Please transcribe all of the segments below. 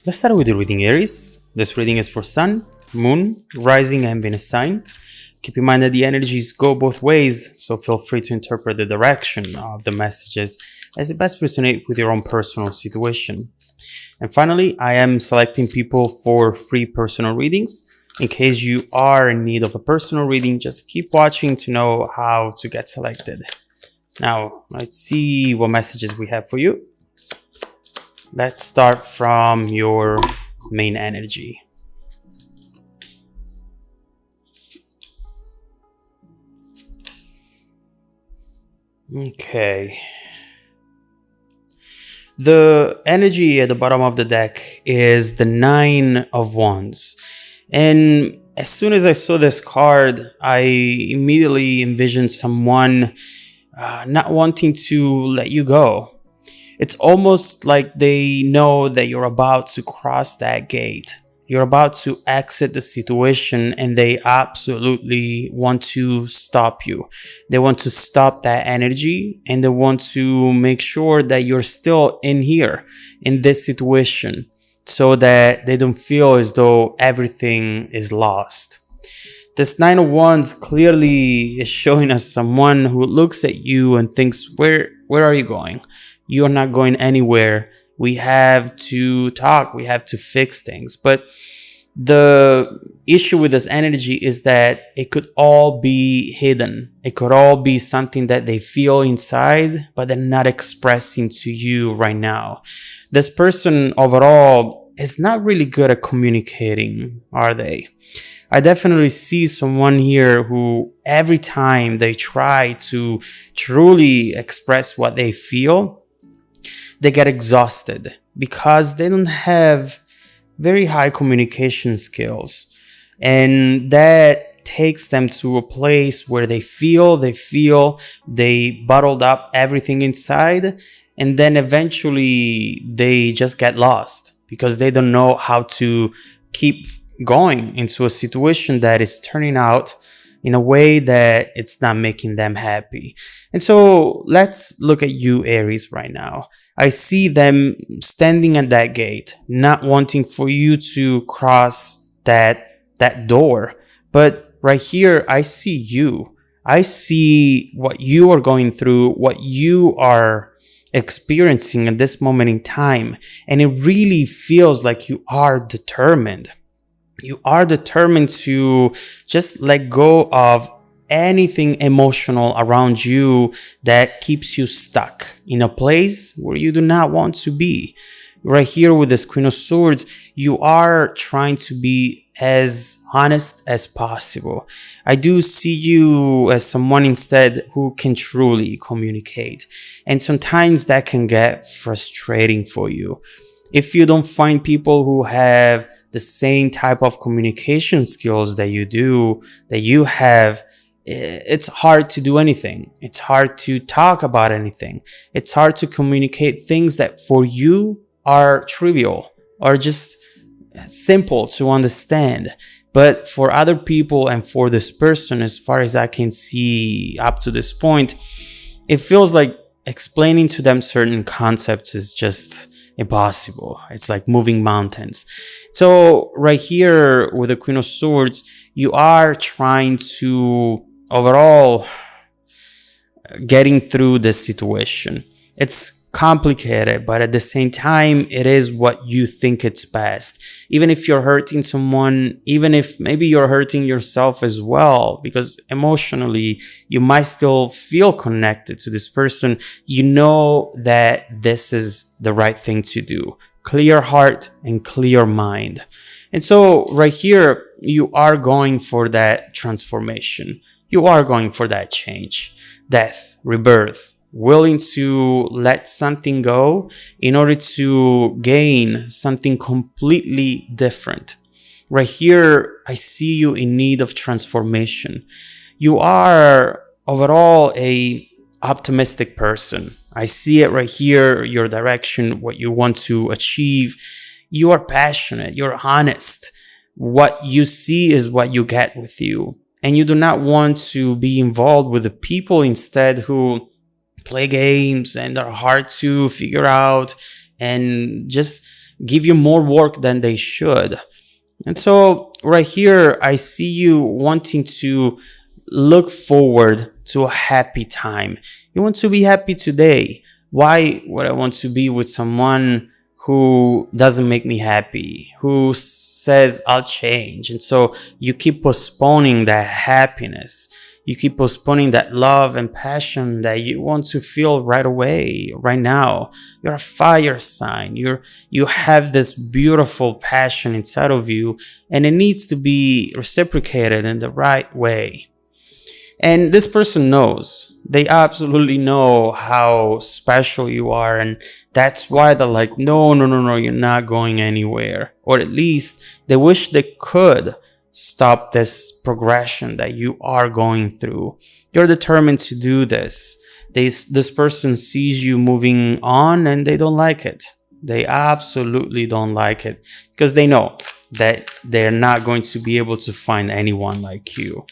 Let's start with the reading, Aries. This reading is for Sun, Moon, Rising, and Venus sign. Keep in mind that the energies go both ways, so feel free to interpret the direction of the messages as it best resonate with your own personal situation. And finally, I am selecting people for free personal readings. In case you are in need of a personal reading, just keep watching to know how to get selected. Now, let's see what messages we have for you. Let's start from your main energy. Okay. The energy at the bottom of the deck is the Nine of Wands. And as soon as I saw this card, I immediately envisioned someone not wanting to let you go. It's almost like they know that you're about to cross that gate. You're about to exit the situation and they absolutely want to stop you. They want to stop that energy and they want to make sure that you're still in here, in this situation, so that they don't feel as though everything is lost. This Nine of Wands clearly is showing us someone who looks at you and thinks, where are you going? You're not going anywhere. We have to talk. We have to fix things. But the issue with this energy is that it could all be hidden. It could all be something that they feel inside, but they're not expressing to you right now. This person overall is not really good at communicating, are they? I definitely see someone here who every time they try to truly express what they feel, they get exhausted because they don't have very high communication skills. And that takes them to a place where they feel they bottled up everything inside. And then eventually they just get lost because they don't know how to keep going into a situation that is turning out in a way that it's not making them happy. And so let's look at you, Aries, right now. I see them standing at that gate, not wanting for you to cross that door. But right here, I see you. I see what you are going through, what you are experiencing at this moment in time. And it really feels like you are determined. You are determined to just let go of anything emotional around you that keeps you stuck in a place where you do not want to be. Right here with this Queen of Swords, you are trying to be as honest as possible. I do see you as someone instead who can truly communicate. And sometimes that can get frustrating for you. If you don't find people who have the same type of communication skills that you have, it's hard to do anything. It's hard to talk about anything. It's hard to communicate things that for you are trivial or just simple to understand. But for other people and for this person, as far as I can see up to this point, it feels like explaining to them certain concepts is just impossible. It's like moving mountains. So right here with the Queen of Swords, you are trying to overall getting through this situation. It's complicated, but at the same time, it is what you think it's best. Even if you're hurting someone, even if maybe you're hurting yourself as well, because emotionally, you might still feel connected to this person. You know that this is the right thing to do. Clear heart and clear mind. And so right here, you are going for that transformation. You are going for that change, death, rebirth, willing to let something go in order to gain something completely different. Right here, I see you in need of transformation. You are overall a optimistic person. I see it right here, your direction, what you want to achieve. You are passionate, you're honest. What you see is what you get with you. And you do not want to be involved with the people instead who play games and are hard to figure out and just give you more work than they should. And so right here, I see you wanting to look forward to a happy time. You want to be happy today. Why would I want to be with someone who doesn't make me happy, who says I'll change? And so you keep postponing that happiness. You keep postponing that love and passion that you want to feel right away, right now. You're a fire sign. You have this beautiful passion inside of you, and it needs to be reciprocated in the right way. And this person knows. They absolutely know how special you are. And that's why they're like, no, no, no, no, you're not going anywhere. Or at least they wish they could stop this progression that you are going through. You're determined to do this. This person sees you moving on and they don't like it. They absolutely don't like it because they know that they're not going to be able to find anyone like you.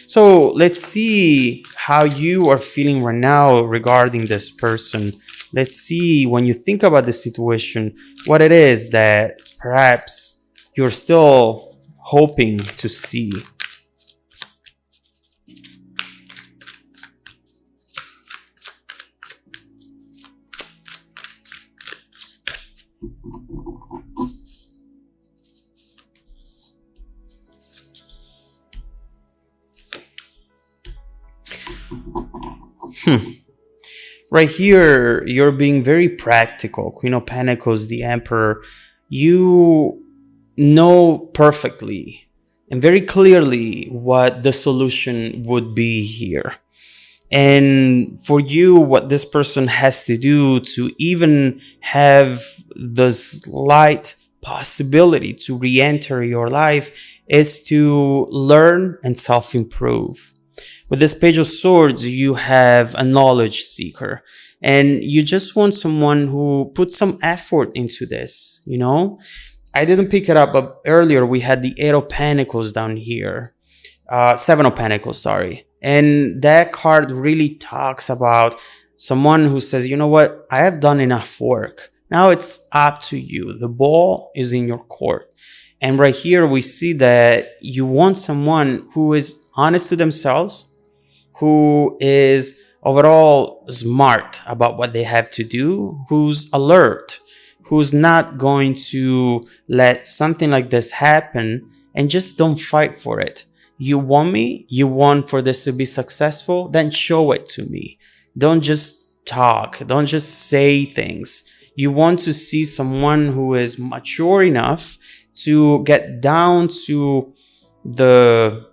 So let's see how you are feeling right now regarding this person. Let's see, when you think about the situation, what it is that perhaps you're still hoping to see. Right here, you're being very practical. Queen of Pentacles, the Emperor. You know perfectly and very clearly what the solution would be here. And for you, what this person has to do to even have the slight possibility to re-enter your life is to learn and self-improve. With this Page of Swords, you have a knowledge seeker, and you just want someone who puts some effort into this, you know? I didn't pick it up, but earlier we had the Eight of Pentacles down here. Seven of Pentacles, sorry. And that card really talks about someone who says, you know what? I have done enough work. Now it's up to you. The ball is in your court. And right here, we see that you want someone who is honest to themselves, who is overall smart about what they have to do, who's alert, who's not going to let something like this happen and just don't fight for it. You want me? You want for this to be successful? Then show it to me. Don't just talk. Don't just say things. You want to see someone who is mature enough to get down to the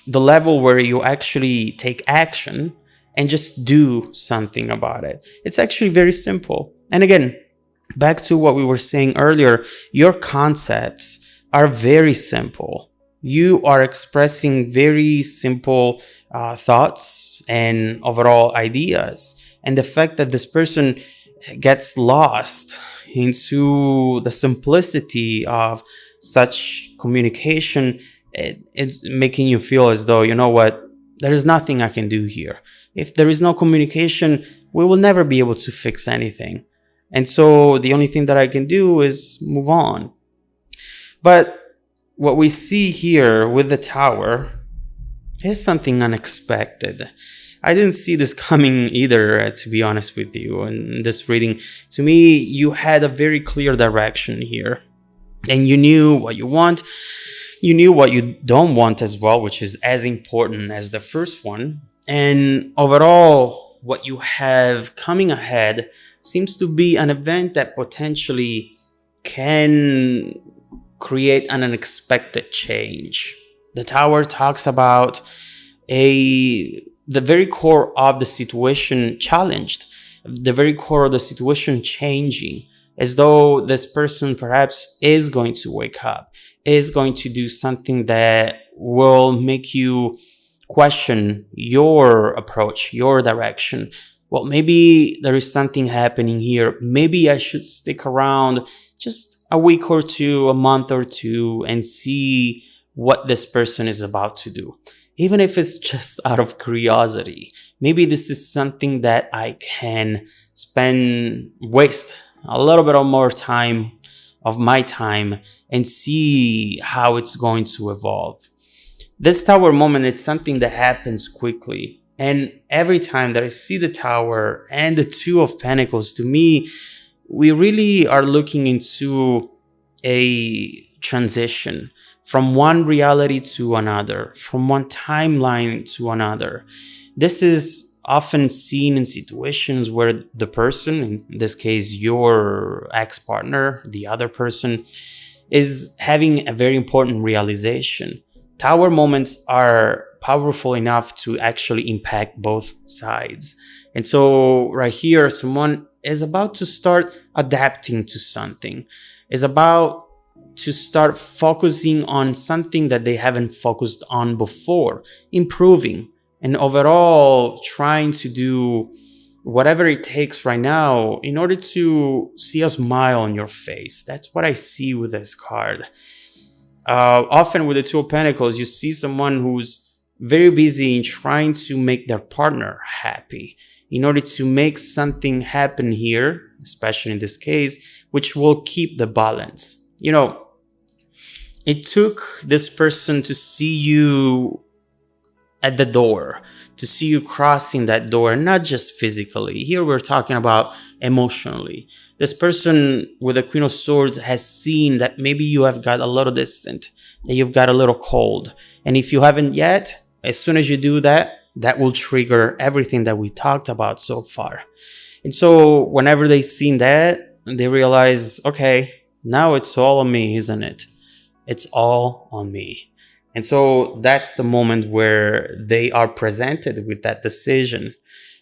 level where you actually take action and just do something about it. It's actually very simple. And again, back to what we were saying earlier, your concepts are very simple. You are expressing very simple thoughts and overall ideas. And the fact that this person gets lost into the simplicity of such communication, it's making you feel as though, you know what, there is nothing I can do here. If there is no communication, we will never be able to fix anything. And so the only thing that I can do is move on. But what we see here with the Tower is something unexpected. I didn't see this coming either, to be honest with you. In this reading, to me, you had a very clear direction here. And you knew what you want. You knew what you don't want as well, which is as important as the first one. And overall, what you have coming ahead seems to be an event that potentially can create an unexpected change. The Tower talks about the very core of the situation challenged, the very core of the situation changing, as though this person perhaps is going to wake up, is going to do something that will make you question your approach, your direction. Well, maybe there is something happening here. Maybe I should stick around just a week or two, a month or two, and see what this person is about to do. Even if it's just out of curiosity. Maybe this is something that I can waste a little bit of more time of my time and see how it's going to evolve. This tower moment, it's something that happens quickly. And every time that I see the tower and the two of pentacles, to me, we really are looking into a transition from one reality to another, from one timeline to another. This is often seen in situations where the person, in this case your ex-partner, the other person, is having a very important realization. Tower moments are powerful enough to actually impact both sides. And so right here, someone is about to start adapting to something, is about to start focusing on something that they haven't focused on before, improving, and overall trying to do whatever it takes right now in order to see a smile on your face. That's what I see with this card. Often with the Two of Pentacles, you see someone who's very busy in trying to make their partner happy in order to make something happen here, especially in this case, which will keep the balance. You know, it took this person to see you at the door, to see you crossing that door, not just physically. Here we're talking about emotionally. This person with the Queen of Swords has seen that maybe you have got a little distant, that you've got a little cold. And if you haven't yet, as soon as you do that, that will trigger everything that we talked about so far. And so whenever they've seen that, they realize, okay, now it's all on me, isn't it? It's all on me. And so that's the moment where they are presented with that decision,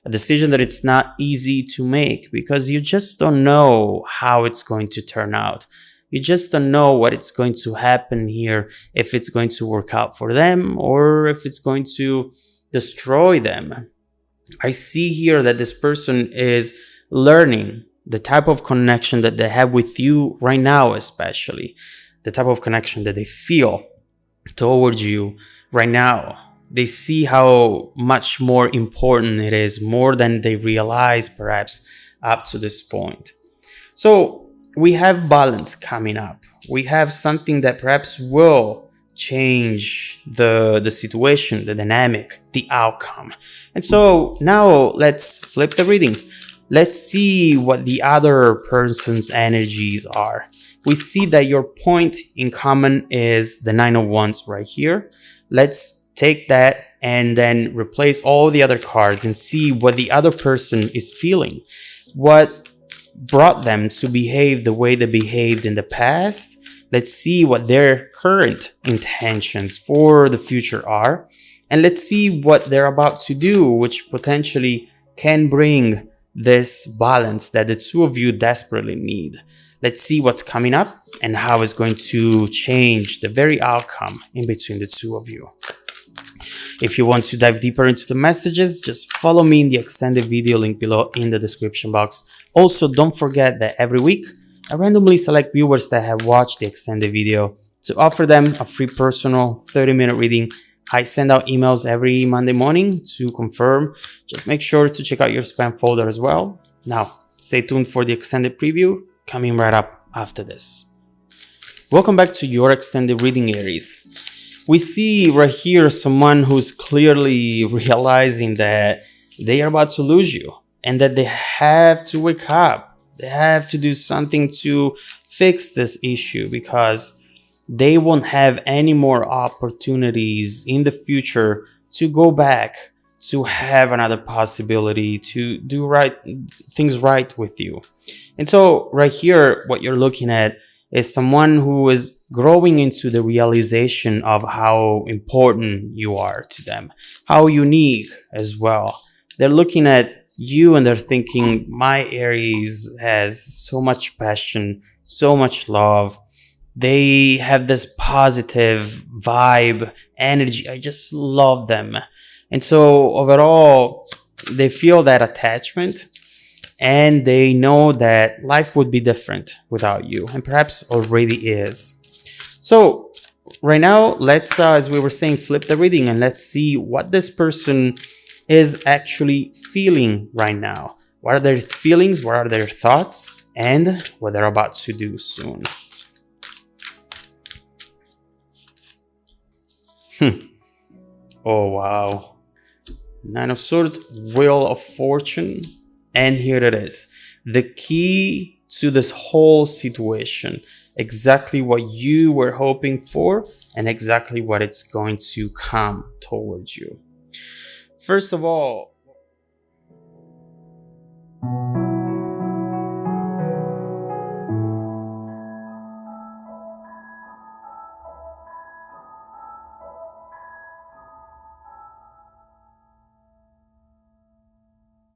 a decision that it's not easy to make because you just don't know how it's going to turn out. You just don't know what it's going to happen here, if it's going to work out for them or if it's going to destroy them. I see here that this person is learning the type of connection that they have with you right now, especially the type of connection that they feel towards you right now. They see how much more important it is, more than they realize perhaps up to this point. So we have balance coming up. We have something that perhaps will change the situation, the dynamic, the outcome. And so now let's flip the reading. Let's see what the other person's energies are. We see that your point in common is the Nine of Wands right here. Let's take that and then replace all the other cards and see what the other person is feeling. What brought them to behave the way they behaved in the past. Let's see what their current intentions for the future are. And let's see what they're about to do, which potentially can bring this balance that the two of you desperately need. Let's see what's coming up and how it's going to change the very outcome in between the two of you. If you want to dive deeper into the messages, just follow me in the extended video link below in the description box. Also, don't forget that every week, I randomly select viewers that have watched the extended video to offer them a free personal 30-minute reading. I send out emails every Monday morning to confirm. Just make sure to check out your spam folder as well. Now, stay tuned for the extended preview coming right up after this. Welcome back to your extended reading, Aries. We see right here someone who's clearly realizing that they are about to lose you and that they have to wake up. They have to do something to fix this issue because they won't have any more opportunities in the future to go back, to have another possibility to do things right with you. And so right here, what you're looking at is someone who is growing into the realization of how important you are to them, how unique as well. They're looking at you and they're thinking, my Aries has so much passion, so much love. They have this positive vibe, energy. I just love them. And so overall, they feel that attachment and they know that life would be different without you, and perhaps already is. So right now, let's, as we were saying, flip the reading and let's see what this person is actually feeling right now. What are their feelings? What are their thoughts? and what they're about to do soon. Oh, wow. Nine of Swords, Wheel of Fortune, and here it is. The key to this whole situation. Exactly what you were hoping for and exactly what it's going to come towards you. First of all,